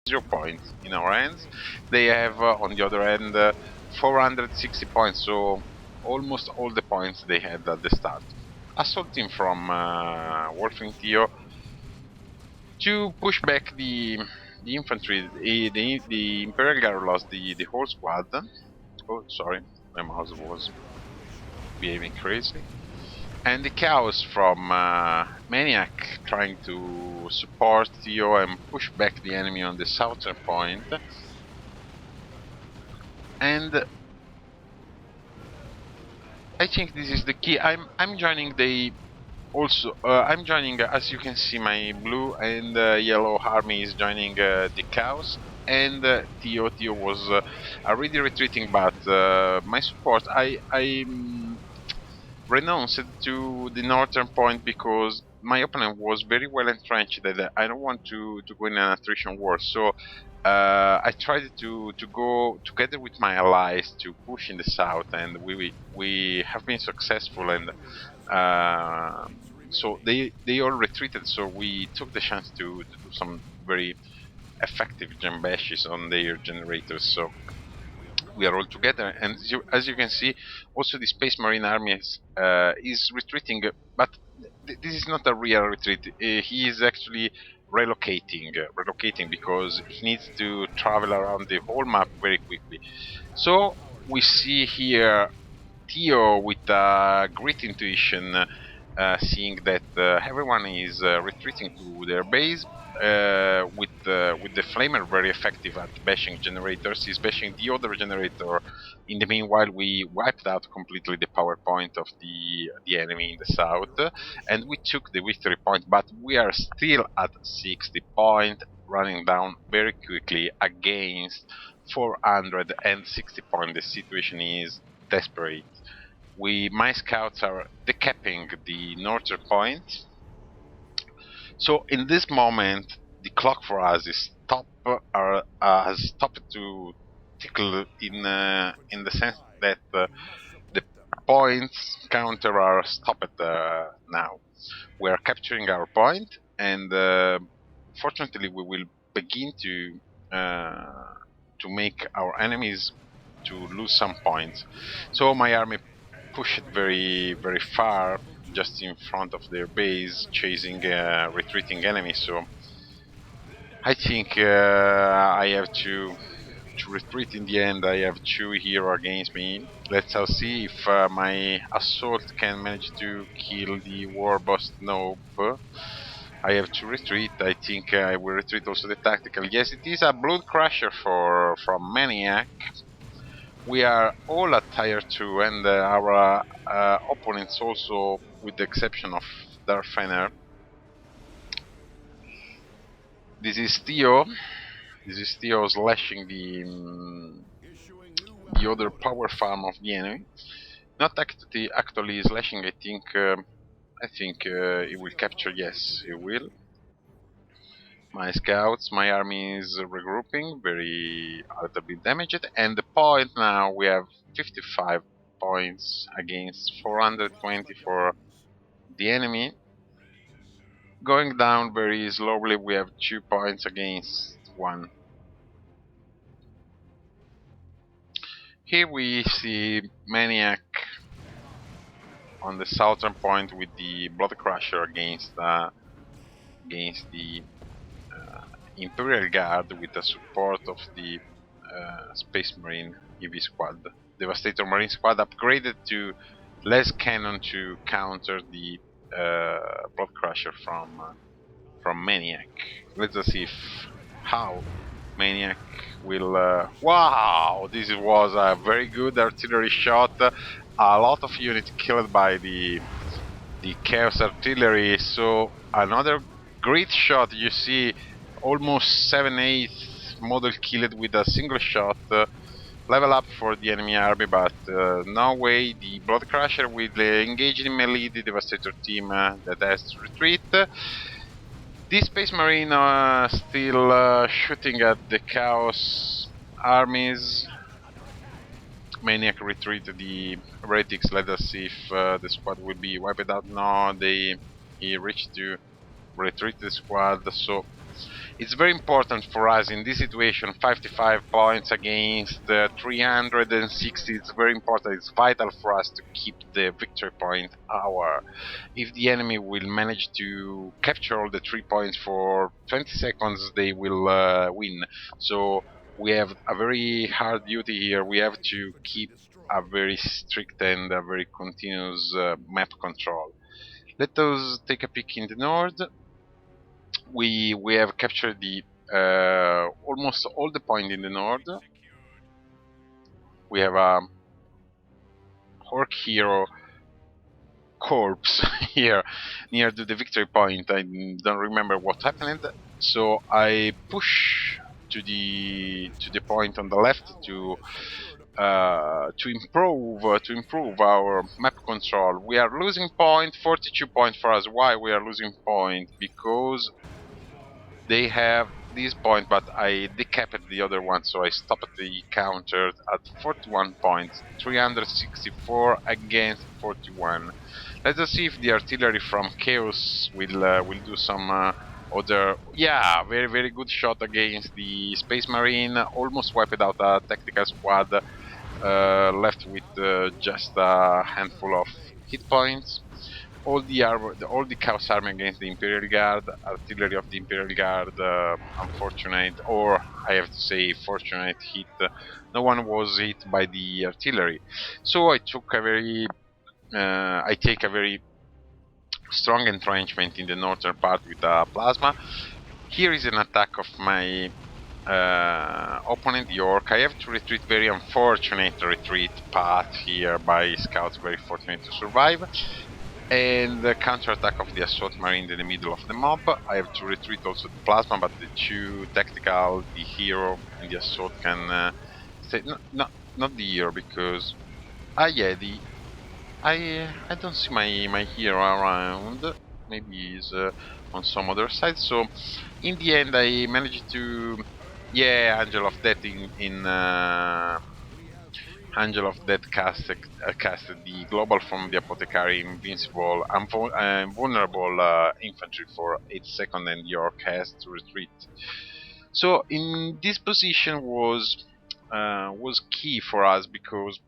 0 points in our hands. They have, on the other hand, 460 points, so almost all the points they had at the start. Assault team from Wolfing Theo to push back the infantry. The Imperial Guard lost the whole squad. Oh, sorry, my mouse was behaving crazy. And the chaos from Maniac trying to support Theo and push back the enemy on the southern point. And I think this is the key. I'm joining the also I'm joining, as you can see, my blue and yellow army is joining the chaos, and Theo was already retreating, but my support I renounced to the northern point because my opponent was very well entrenched that I don't want to go in an attrition war. So I tried to go together with my allies to push in the south, and we have been successful. And so they all retreated. So we took the chance to do some very effective jambashes on their generators. So we are all together, and as you can see, also the Space Marine army is retreating, but this is not a real retreat. He is actually relocating because he needs to travel around the whole map very quickly. So we see here Theo with great intuition, seeing that everyone is retreating to their base. With the flamer very effective at bashing generators, he's bashing the other generator. In the meanwhile, we wiped out completely the power point of the enemy in the south, and we took the victory point. But we are still at 60 point, running down very quickly against 460 point. The situation is desperate. My scouts are decapping the northern point. So in this moment, the clock for us is has stopped to tickle in the sense that the points counter are stopped now. We are capturing our point, and fortunately, we will begin to make our enemies to lose some points. So my army pushed very far, just in front of their base, chasing retreating enemies. So I think I have to retreat in the end. I have two here against me. Let's all see if my assault can manage to kill the war boss. Nope. I have to retreat. I think I will retreat also the tactical. Yes, it is a blood crusher from Maniac. We are all at tier 2, and our opponents also, with the exception of Darfener. This is Theo. This is Theo slashing the other power farm of the enemy. Not actually slashing. I think he will capture. Yes, he will. My scouts, my army is regrouping, very a little bit damaged, and the point now we have 55 points against 420 for the enemy. Going down very slowly, we have 2 points against 1. Here we see Maniac on the southern point with the Blood Crusher against the Imperial Guard with the support of the Space Marine EV squad. Devastator Marine squad upgraded to less cannon to counter the Blood Crusher from Maniac. Let's see if how Maniac will. Wow! This was a very good artillery shot. A lot of units killed by the Chaos Artillery. So another great shot. You see, almost 7/8 model killed with a single shot. Level up for the enemy army, but no way. The Blood Crusher will engage in melee the Devastator team that has to retreat. The Space Marine are still shooting at the Chaos armies. Maniac retreat the Heretics. Let us see if the squad will be wiped out. No, he reached to retreat the squad. So it's very important for us in this situation. 55 points against 360. It's very important. It's vital for us to keep the victory point our. If the enemy will manage to capture all the 3 points for 20 seconds, they will win. So we have a very hard duty here. We have to keep a very strict and a very continuous map control. Let us take a peek in the north. We have captured the almost all the point in the north. We have a Orc hero corpse here near to the victory point. I don't remember what happened, so I push to the point on the left to improve our map control. We are losing point, 42 points for us. Why we are losing point? Because they have this point, but I decapped the other one, so I stopped the counter at 41 points, 364 against 41. Let us see if the artillery from Chaos will do some other. Yeah, very good shot against the Space Marine. Almost wiped out a tactical squad, left with just a handful of hit points. All the Chaos Army against the Imperial Guard, artillery of the Imperial Guard, unfortunate, or I have to say fortunate hit. No one was hit by the artillery, so I take a very strong entrenchment in the northern part with a plasma. Here is an attack of my opponent, the Orc. I have to retreat, very unfortunate retreat path here by scouts, very fortunate to survive. And the counter-attack of the assault marine in the middle of the mob. I have to retreat also the plasma, but the two tactical, the hero and the assault can stay. No, not the hero, because yeah, I don't see my hero around. Maybe he's on some other side. So in the end, I managed to, yeah, Angel of Death in Angel of Death casted the global from the Apothecary, invincible, vulnerable infantry for 8 seconds, and your has to retreat. So in this position was key for us, because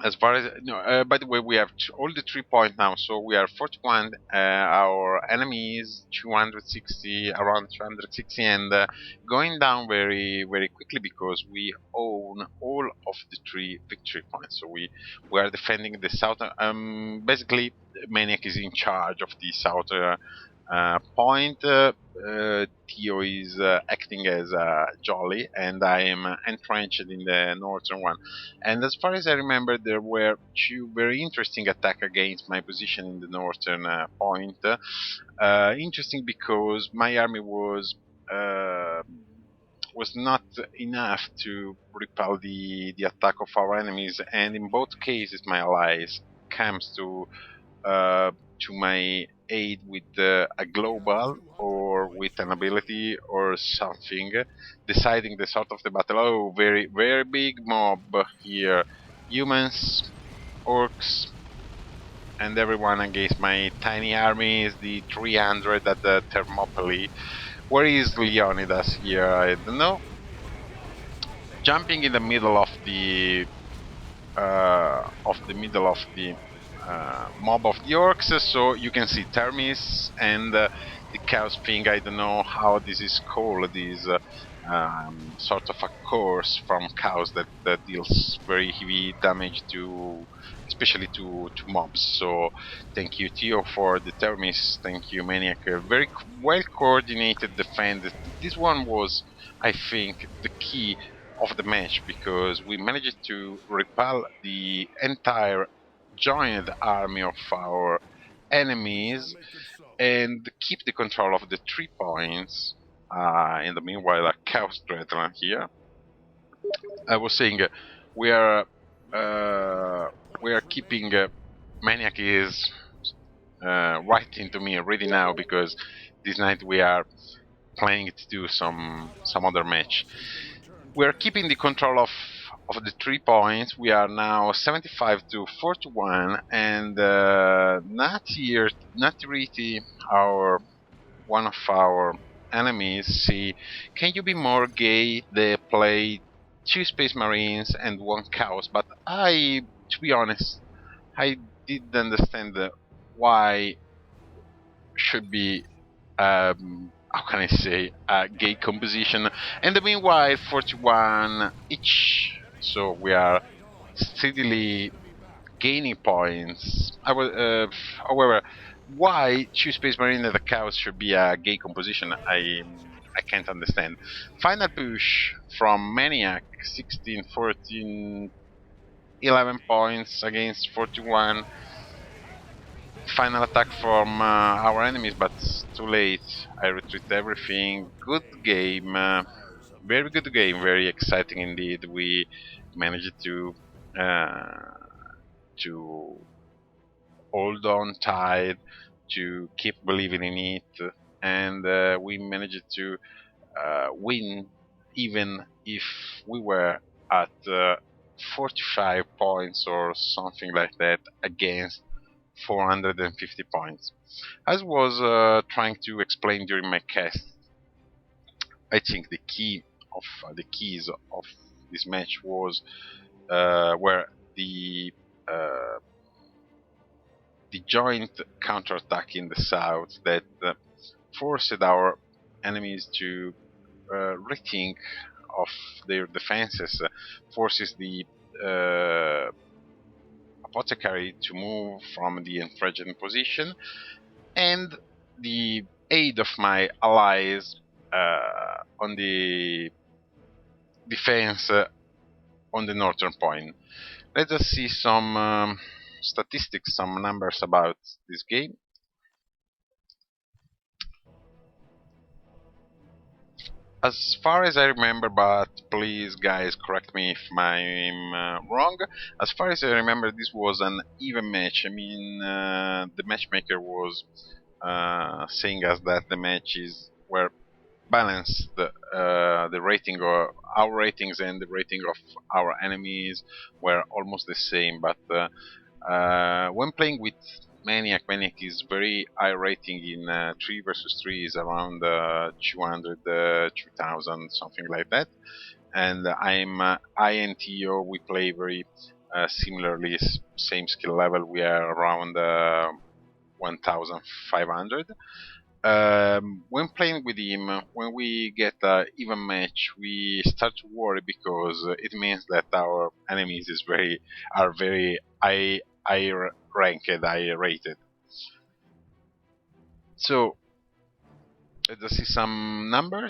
as far as no, by the way, we have all the 3 points now, so we are 41. Our enemy is 260, around 260, and going down very quickly, because we own all of the 3 victory points. So we are defending the south. Basically, Maniac is in charge of the south point. Theo is acting as Jolly, and I am entrenched in the northern one. And as far as I remember, there were 2 very interesting attacks against my position in the northern point. Interesting because my army was not enough to repel the attack of our enemies, and in both cases my allies comes to my aid with a global or with an ability or something, deciding the sort of the battle. Oh, very big mob here, humans, orcs, and everyone against my tiny armies, the 300 at the Thermopylae. Where is Leonidas here? I don't know. Jumping in the middle of the mob of the orcs, so you can see Thermis and the Chaos Ping. I don't know how this is called. This sort of a course from Chaos that deals very heavy damage to, especially to mobs. So thank you, Theo, for the Thermis. Thank you, Maniac. Very well coordinated defense. This one was, I think, the key of the match, because we managed to repel the entire joined army of our enemies and keep the control of the 3 points. In the meanwhile, a Chaos Dreadnought here. I was saying we are keeping Maniac is writing to me already now, because this night we are planning to do some other match. We are keeping the control of the 3 points. We are now 75 to 41, and Nati, our one of our enemies see, can you be more gay? They play two Space Marines and one Chaos, but to be honest, I didn't understand why should be how can I say a gay composition. And the meanwhile, 41 each, so we are steadily gaining points. However, why two Space Marine and the Chaos should be a gay composition, I can't understand. Final push from Maniac, 16, 14, 11 points against 41. Final attack from our enemies, but too late. I retreat everything. Good game. Very good game. Very exciting indeed. We managed uh, to hold on tight, to keep believing in it, and we managed to win, even if we were at 45 points or something like that against 450 points. As was trying to explain during my cast, I think the keys of this match was where uh, the joint counterattack in the south that forced our enemies to rethink of their defenses, forces the uh, apothecary to move from the infringing position, and the aid of my allies on the defense on the northern point. Let us see some statistics, some numbers about this game. As far as I remember, but please guys correct me if I'm wrong. As far as I remember, this was an even match. I mean, the matchmaker was saying us that the matches were balanced. The rating or our ratings and the rating of our enemies were almost the same, but when playing with Maniac, Maniac is very high rating in 3 versus 3 is around 200, 2000, something like that. And I'm INTO, we play very similarly, same skill level, we are around 1500. When playing with him, when we get an even match, we start to worry because it means that our enemies are very high ranked, high rated. So let's see some numbers.